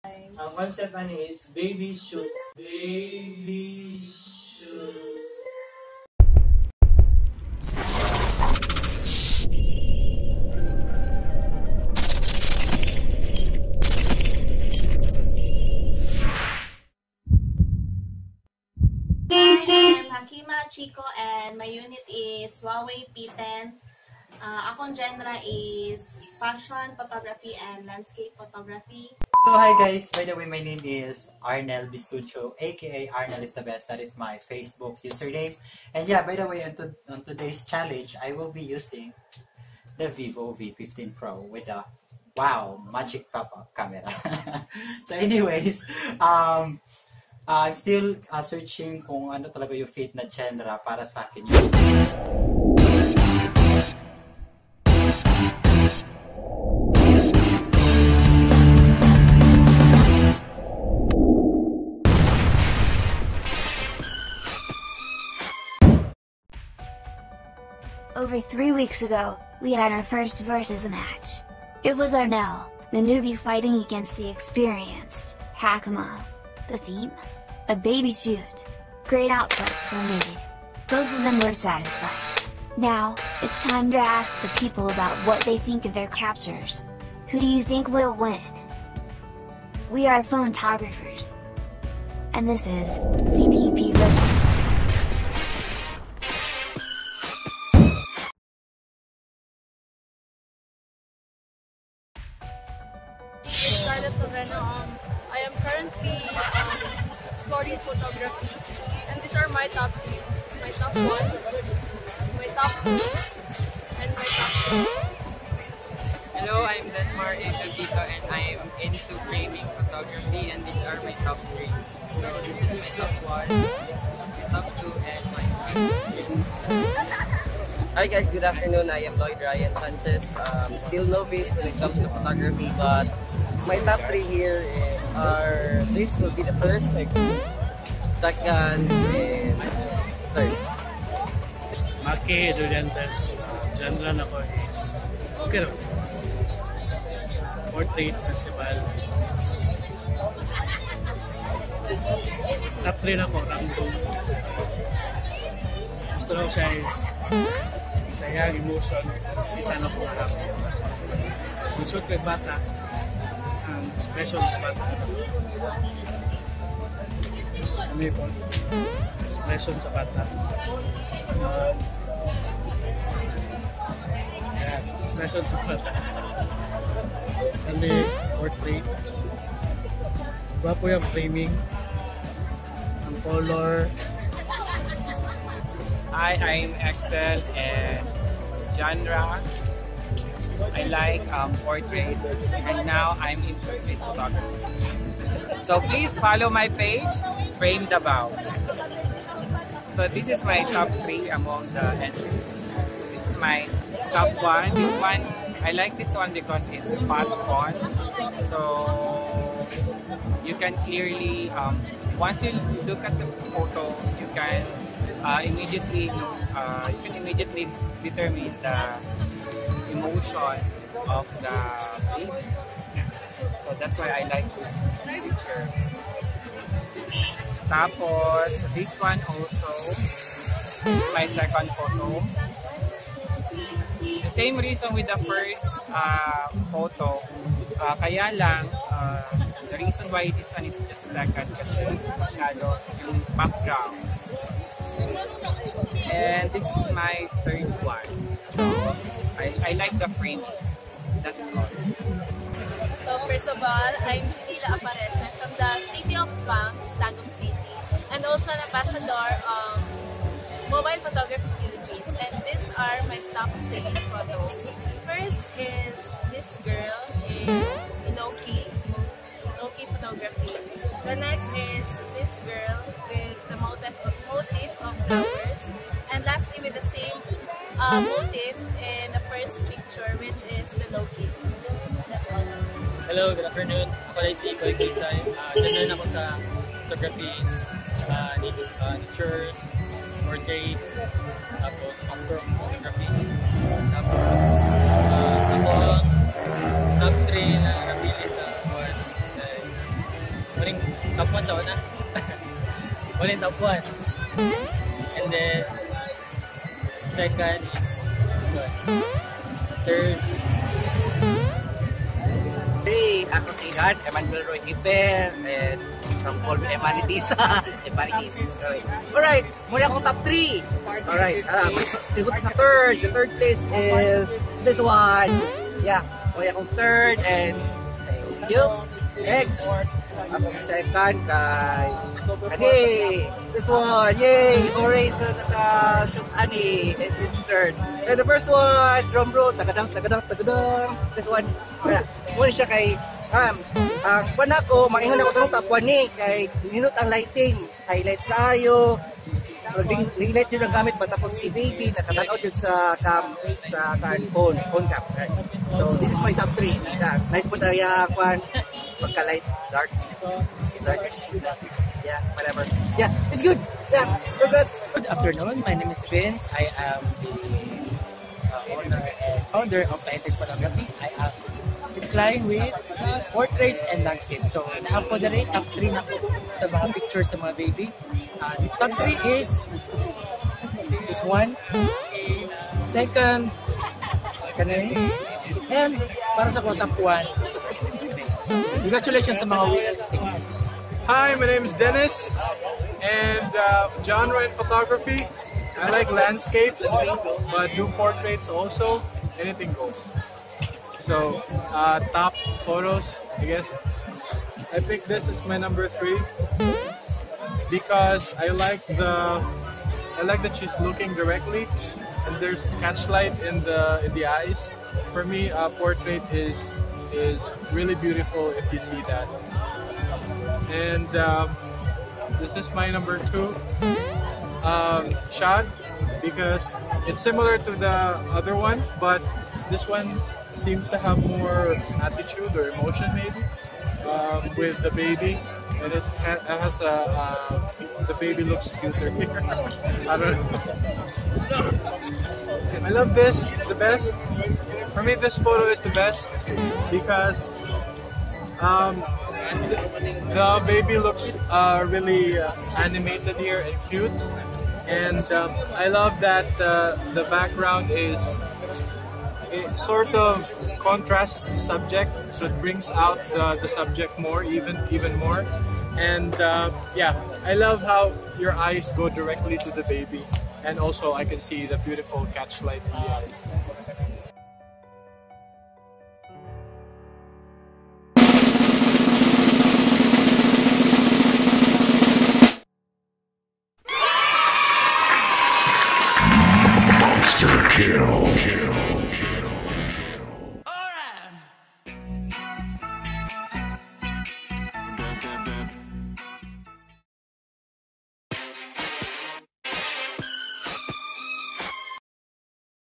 Ang concept ani is baby shoot. Baby shoot. Hi, I'm Hakima, Chico, and my unit is Huawei P10. Akong genre is fashion photography and landscape photography. So hi guys, by the way, my name is Arnel Bistucho, aka Arnel is the best. That is my Facebook username. And yeah, by the way, on today's challenge, I will be using the Vivo V15 Pro with a wow magic pop-up camera. So anyways, I'm still searching kung ano talaga yung fit na genre para sa akin yun. Over 3 weeks ago, we had our first versus match. It was Arnel, the newbie fighting against the experienced Hakima. The theme? A baby shoot. Great outputs were made. Both of them were satisfied. Now, it's time to ask the people about what they think of their captures. Who do you think will win? We are photographers. And this is DPP versus. I am currently exploring photography, and these are my top 3. This is my top 1, my top 2, and my top 3. Hello, I'm Denmar Ecavito, and I am into framing photography, and these are my top 3. So this is my top 1, my top 2, and my top 3. Hi guys, good afternoon. I am Lloyd Ryan Sanchez. Still novice when it comes to photography, but my top 3 here are, this will be the first, second, and third. Maki Duriantes, genre na ko is okay rin. Portrait Festival States. Top 3 na ko, random. Gusto lang siya is sayang emotion. Kita na ko harap. Shoot kay bata. Expression sa bata. Ano yun? Expression sa bata. Yeah, expression sa bata. Ano yung portrait. Iba po yung framing. Ang color. Hi, I'm Excel, and genre, I like portraits, and now I'm into street photography. So please follow my page, Frame Davao. So this is my top 3 among the entries. This is my top 1. This one, I like this one because it's spot on. So you can clearly, once you look at the photo, you can immediately determine the emotion of the baby. So that's why I like this picture. Tapos, this one also is my second photo. The same reason with the first photo, kaya lang, the reason why this one is just second kasi masyado yung background. And this is my third one. So, I like the framing. That's all. So first of all, I'm Janila Aparesa from the City of Banks, Tagum City, and also an ambassador of Mobile Photography Philippines. And these are my top 3 photos. First is this girl in low-key photography. The next is this girl with the motif of flowers. And lastly, with the same motif in the first picture, which is the low-key. That's all. Hello, good afternoon. Ako ay si KoiKoy. Diyan ako sa photographies, natures, portrait, tapos macro photography. Tapos ako ang top 3 na napili sa award. Muling top 1 sa una. Muling top 1. And then, second is this one. Third, Hey, ako si Emman Roy Hiper and some call me Emmanitisa. Alright, muli akong top 3. Alright, sigot sa third. The third place is this one. Yeah, muli akong third and you. Next, akong second kay this one. Yay! Orange sa naka-ani. And it's third. And the first one, drum roll. Tagadang. This one. Muna siya kay ang pana ko, maingon ako itong top 1 ni kay ninot ang lighting. Highlight tayo. Ring light yun ang gamit pa tapos si baby nakatanaw dyan sa cam sa phone cam. Right? So this is my top 3. Yeah, nice po na yung pagka-light dark. Yeah, whatever. Yeah, it's good. Yeah, congrats. Good afternoon. My name is Vince. I am the owner and founder of Painted Photography. I am declined with portraits and landscape. So, na-apodorate top 3 na po sa mga pictures sa mga baby. Top 3 is this one. Second, kanina. And para sa ko, top 1. Congratulations sa mga winners. Hi, my name is Dennis, and genre in photography. I like landscapes, but do portraits also. Anything goes. So, top photos, I guess. I think this is my number 3 because I like that she's looking directly, and there's catchlight in the eyes. For me, a portrait is really beautiful if you see that. And this is my number 2 shot because it's similar to the other one, but this one seems to have more attitude or emotion maybe with the baby, and it has the baby looks cuter here. I don't know. I love this the best. For me, this photo is the best because the baby looks really animated here and cute, and I love that the background is a sort of contrast subject, so it brings out the subject more, even more. And yeah, I love how your eyes go directly to the baby, and also I can see the beautiful catchlight in the eyes. Monster kill.